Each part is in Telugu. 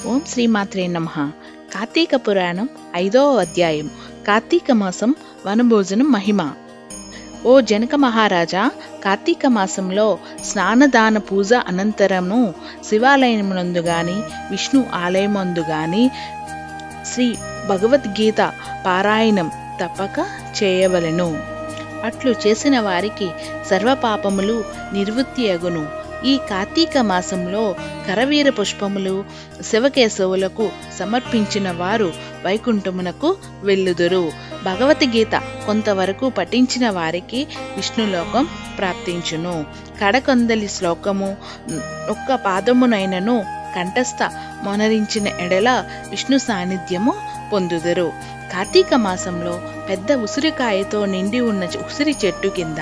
ఓం శ్రీమాత్రే నమః. కార్తీక పురాణం 5వ అధ్యాయం. కార్తీక మాసం వనభోజనం మహిమ. ఓ జనక మహారాజా, కార్తీక మాసంలో స్నానదాన పూజ అనంతరము శివాలయమునందు గాని విష్ణు ఆలయమందు గాని శ్రీ భగవద్గీత పారాయణం తప్పక చేయవలెను. అట్లు చేసిన వారికి సర్వపాపములు నివృత్తి అగును. ఈ కార్తీక మాసంలో కరవీర పుష్పములు శివకేశవులకు సమర్పించిన వారు వైకుంఠమునకు వెళ్ళుదురు. భగవద్గీత కొంతవరకు పఠించిన వారికి విష్ణులోకం ప్రాప్తించును. కడకొందలి శ్లోకము ఒక్క పాదమునైనను కంఠస్థ మొనరించిన ఎడల విష్ణు సాన్నిధ్యము పొందుదురు. కార్తీక మాసంలో పెద్ద ఉసిరికాయతో నిండి ఉన్న ఉసిరి చెట్టు కింద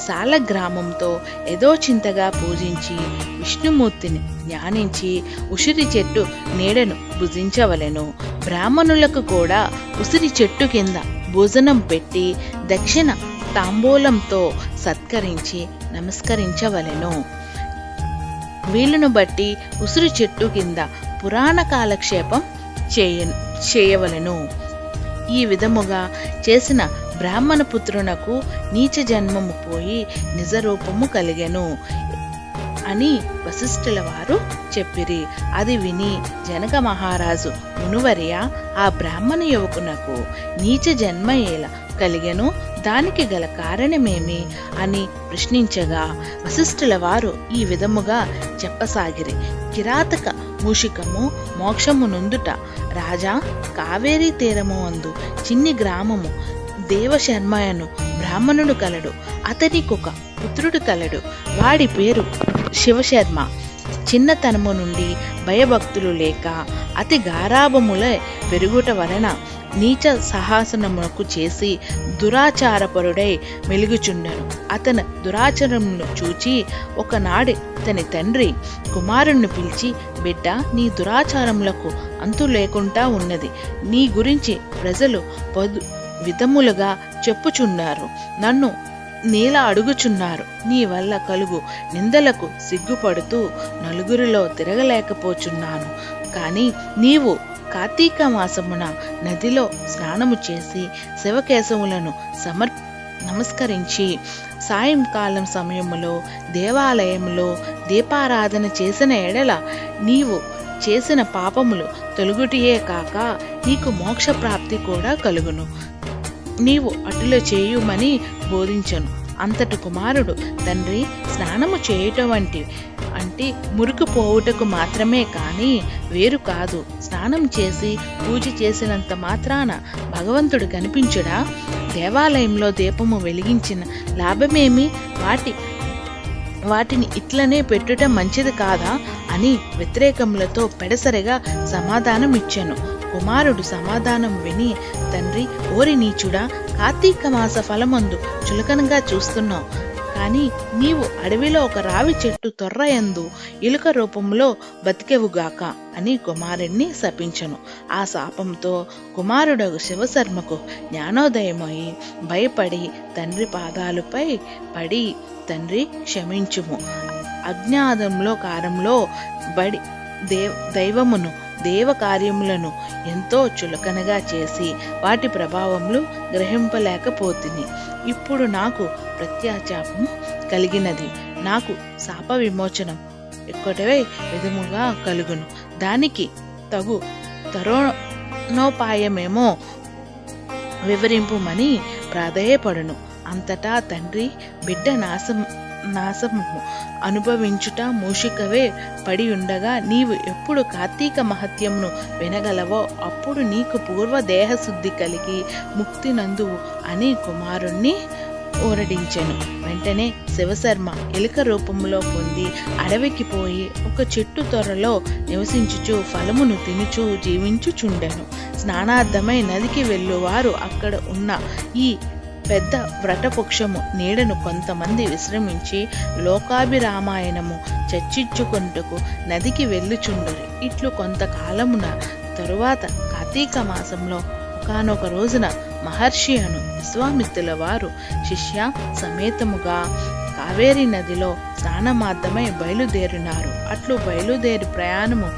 సాల గ్రామంతో ఏదో చింతగా పూజించి విష్ణుమూర్తిని ధ్యానించి ఉసిరి చెట్టు నీడను భుజించవలెను. బ్రాహ్మణులకు కూడా ఉసిరి చెట్టు కింద భోజనం పెట్టి దక్షిణ తాంబూలంతో సత్కరించి నమస్కరించవలెను. వీలును బట్టి ఉసిరి చెట్టు కింద పురాణ కాలక్షేపం చేయవలెను. ఈ విధముగా చేసిన బ్రాహ్మణ పుత్రునకు నీచ జన్మము పోయి నిజరూపము కలిగెను అని వశిష్ఠుల వారు చెప్పిరి. అది విని జనక మహారాజు, మునువర్య, ఆ బ్రాహ్మణ యువకునకు నీచ జన్మ ఎలా కలిగెను, దానికి గల కారణమేమి అని ప్రశ్నించగా వశిష్ఠుల వారు ఈ విధముగా చెప్పసాగిరి. కిరాతక మూషికము మోక్షము నొందుట. రాజా, కావేరీ తీరము అందు చిన్ని గ్రామము దేవశర్మయను బ్రాహ్మణుడు కలడు. అతనికొక పుత్రుడు కలడు. వాడి పేరు శివశర్మ. చిన్నతనము నుండి భయభక్తులు లేక అతి గారాభములే పెరుగుట వలన నీచ సహాసనమునకు చేసి దురాచారపరుడై మెలుగుచుండెను. అతని దురాచారమును చూచి ఒకనాడు అతని తండ్రి కుమారుణ్ణి పిలిచి, బిడ్డ, నీ దురాచారములకు అంతు లేకుండా ఉన్నది. నీ గురించి ప్రజలు పదు విధములుగా చెప్పుచున్నారు. నన్ను నీలా అడుగుచున్నారు. నీ వల్ల కలుగు నిందలకు సిగ్గుపడుతూ నలుగురిలో తిరగలేకపోచున్నాను. కానీ నీవు కార్తీక మాసమున నదిలో స్నానము చేసి శివకేశవులను నమస్కరించి సాయంకాలం సమయములో దేవాలయంలో దీపారాధన చేసిన ఎడల నీవు చేసిన పాపములు తొలగుటియే కాక నీకు మోక్ష ప్రాప్తి కూడా కలుగును. నీవు అటులో చేయుమని బోధించను. అంతటి కుమారుడు, తండ్రి, స్నానము చేయటం అంటే మురికి పోవుటకు మాత్రమే కానీ వేరు కాదు. స్నానం చేసి పూజ చేసినంత మాత్రాన భగవంతుడు కనిపించుడా? దేవాలయంలో దీపము వెలిగించిన లాభమేమి? వాటిని ఇట్లనే పెట్టుట మంచిది కాదా అని వ్యతిరేకములతో పెడసరిగా సమాధానం ఇచ్చాను. కుమారుడు సమాధానం విని, తండ్రి, ఓరి నీచుడా, కార్తీక మాస ఫలమందు చులకనగా చూస్తున్నావు. కానీ నీవు అడవిలో ఒక రావి చెట్టు తొర్రయందు ఇలుక రూపంలో బతికెవుగాక అని కుమారుణ్ణి శపించను. ఆ శాపంతో కుమారుడు శివశర్మకు జ్ఞానోదయమై భయపడి తండ్రి పాదాలపై పడి, తండ్రి క్షమించుము. అజ్ఞానంలో కారంలో బడి దైవమును దేవ కార్యములను ఎంతో చులకనగా చేసి వాటి ప్రభావములు గ్రహింపలేకపోతుంది. ఇప్పుడు నాకు ప్రత్యాచాపము కలిగినది. నాకు శాప విమోచనం ఎక్కడవే విధముగా కలుగును. దానికి తగు తరుణోపాయమేమో వివరింపుమని ప్రాధేయపడును. అంతటా తండ్రి, బిడ్డ నాశము అనుభవించుట మూషికవే పడి ఉండగా నీవు ఎప్పుడు కార్తీక మహత్యమును వినగలవో అప్పుడు నీకు పూర్వ దేహశుద్ధి కలిగి ముక్తి నందువు అని కుమారుణ్ణి ఊరడించెను. వెంటనే శివశర్మ ఎలుక రూపంలో పొంది అడవికి పోయి ఒక చెట్టు త్వరలో నివసించుచు ఫలమును తినుచు జీవించుచుండెను. స్నానార్థమై నదికి వెళ్ళువారు అక్కడ ఉన్న ఈ పెద్ద వ్రటపక్షము నీడను కొంతమంది విశ్రమించి లోకాభిరామాయణము చర్చించుకొనుటకు నదికి వెళ్ళుచుండరు. ఇట్లు కొంతకాలమున తరువాత కార్తీక మాసంలో ఒకానొక రోజున మహర్షి అను విశ్వామిత్రుల వారు శిష్య సమేతముగా కావేరీ నదిలో స్నానమార్థమై బయలుదేరినారు. అట్లు బయలుదేరి ప్రయాణము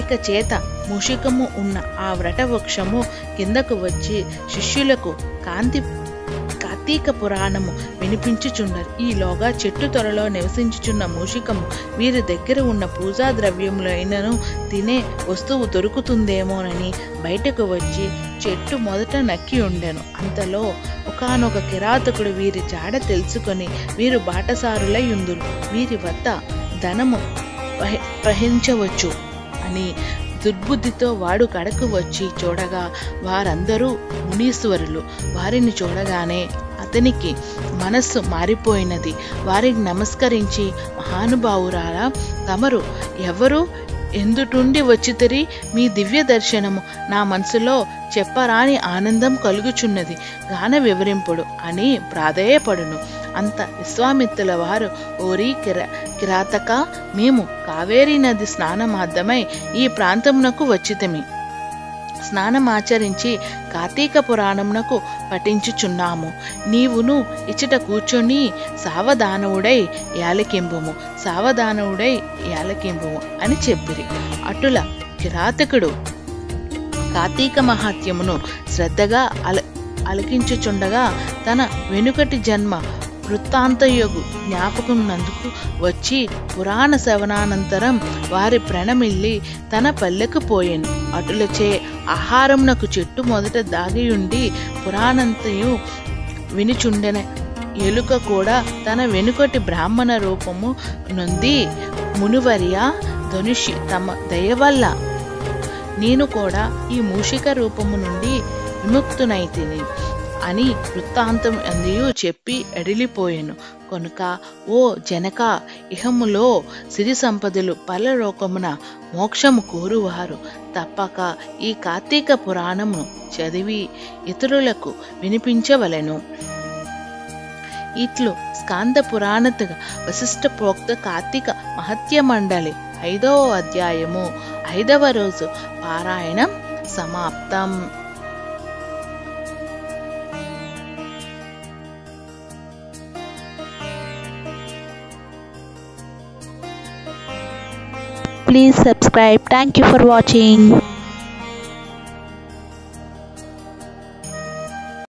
ఇక చేత మూషికము ఉన్న ఆ వ్రటవృక్షము కిందకు వచ్చి శిష్యులకు కార్తీక పురాణము వినిపించుచున్నారు. ఈలోగా చెట్టు త్వరలో నివసించుచున్న మూషికము వీరి దగ్గర ఉన్న పూజా ద్రవ్యములైనను తినే వస్తువు దొరుకుతుందేమోనని బయటకు వచ్చి చెట్టు మొదట నక్కి ఉండెను. అంతలో ఒకానొక కిరాతకుడు వీరి జాడ తెలుసుకొని వీరు బాటసారులై ఉందురు, వీరి వద్ద ధనము ప్రహించవచ్చు అని దుర్బుద్ధితో వాడు కడకు వచ్చి చూడగా వారందరూ మునీశ్వరులు. వారిని చూడగానే అతనికి మనస్సు మారిపోయినది. వారికి నమస్కరించి, మహానుభావురాలా, తమరు ఎవరు, ఎందుటుండి వచ్చితిరి? మీ దివ్య దర్శనము నా మనసులో చెప్పరాని ఆనందం కలుగుచున్నది, గాన వివరింపుడు అని ప్రాధేయపడును. అంత విశ్వామిత్రుల వారు, ఓరి కిరాతక, మేము కావేరీ నది స్నానమార్థమై ఈ ప్రాంతమునకు వచ్చితిమి. స్నానమాచరించి కార్తీక పురాణమునకు పఠించుచున్నాము. నీవును ఇచ్చట కూర్చొని సావధానవుడై యాలకింపుము అని చెప్పిరి. అటుల కిరాతకుడు కార్తీక మహాత్యమును శ్రద్ధగా అలకించుచుండగా తన వెనుకటి జన్మ వృత్తాంతయోగు జ్ఞాపకమునందుకు వచ్చి పురాణ శ్రవణానంతరం వారి ప్రణమిల్లి తన పల్లెకు పోయెను. అటులచే ఆహారమునకు చెట్టు మొదట దాగియుండి పురాణంతయు వినుచుండెన ఎలుక కూడా తన వెనుకటి బ్రాహ్మణ రూపము నొంది, మునివర్య ధనుషి, తమ దయ వల్ల నేను కూడా ఈ మూషిక రూపము నుండి విముక్తునైతిని అని వృత్తాంతం అందియు చెప్పి ఎడిలిపోయెను. కనుక ఓ జనక, ఇహములో సిరి సంపదలు పరలోకమున మోక్షము కోరువారు తప్పక ఈ కార్తీక పురాణమును చదివి ఇతరులకు వినిపించవలెను. ఇట్లు స్కాంద పురాణత వశిష్ఠ ప్రోక్త కార్తీక మహత్య మండలి 5వ అధ్యాయము 5వ రోజు పారాయణం సమాప్తం. Please subscribe. Thank you for watching.